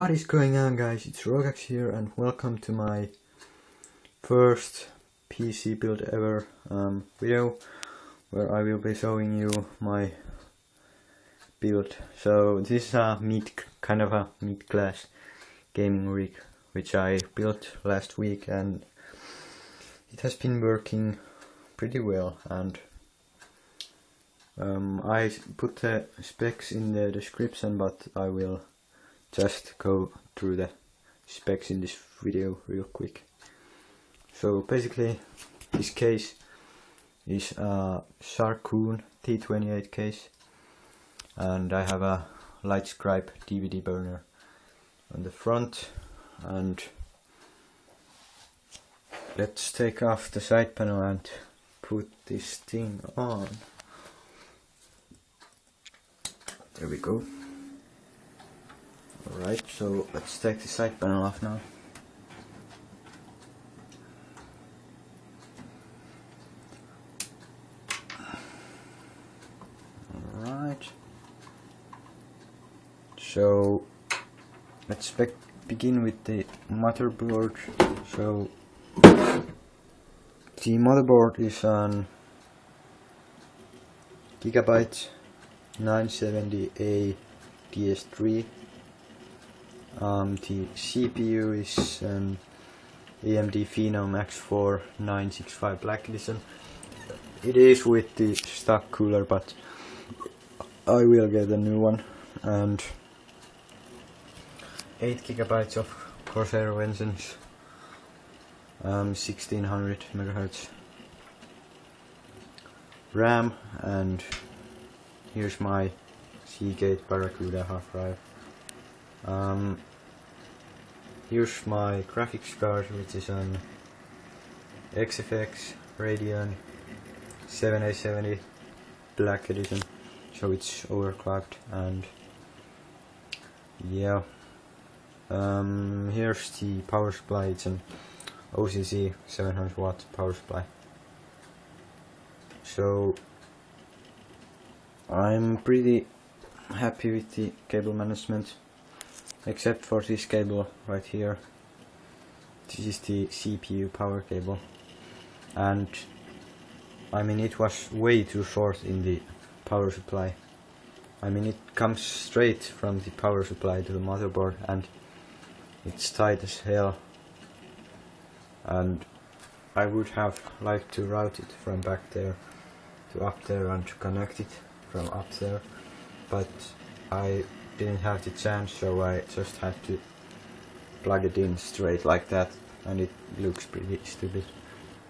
What is going on, guys? It's Rogax here and welcome to my first PC build ever video where I will be showing you my build. So this is a kind of a mid-class gaming rig which I built last week, and it has been working pretty well, and I put the specs in the description, but I will just go through the specs in this video real quick. So basically this case is a Sharkoon T28 case, and I have a Lightscribe DVD burner on the front. And let's take off the side panel and put this thing on. There we go. Alright, so let's take the side panel off now. Alright. So let's begin with the motherboard. So the motherboard is on Gigabyte 970A DS3. The CPU is an AMD Phenom X4 965 Black Edition. It is with the stock cooler, but I will get a new one. And 8 GB of Corsair Vengeance, 1600 MHz RAM, and here's my Seagate barracuda hard drive. Here's my graphics card, which is an XFX Radeon 7870 Black Edition, so it's overclocked. And yeah, here's the power supply. It's an OCC 700 watt power supply. So I'm pretty happy with the cable management, except for this cable right here. This is the CPU power cable, and I mean, it was way too short in the power supply. I mean, it comes straight from the power supply to the motherboard, and it's tight as hell, and I would have liked to route it from back there to up there and to connect it from up there, but I didn't have the chance, so I just had to plug it in straight like that, and it looks pretty stupid.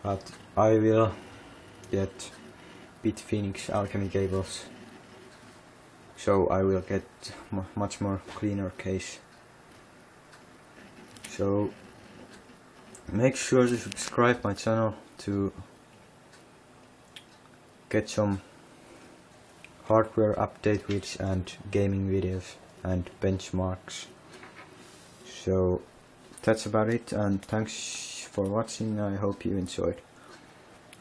But I will get Phoenix alchemy cables, so I will get much more cleaner case. So make sure to subscribe my channel to get some hardware update videos and gaming videos and benchmarks. So that's about it, and thanks for watching. I hope you enjoyed.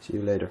See you later.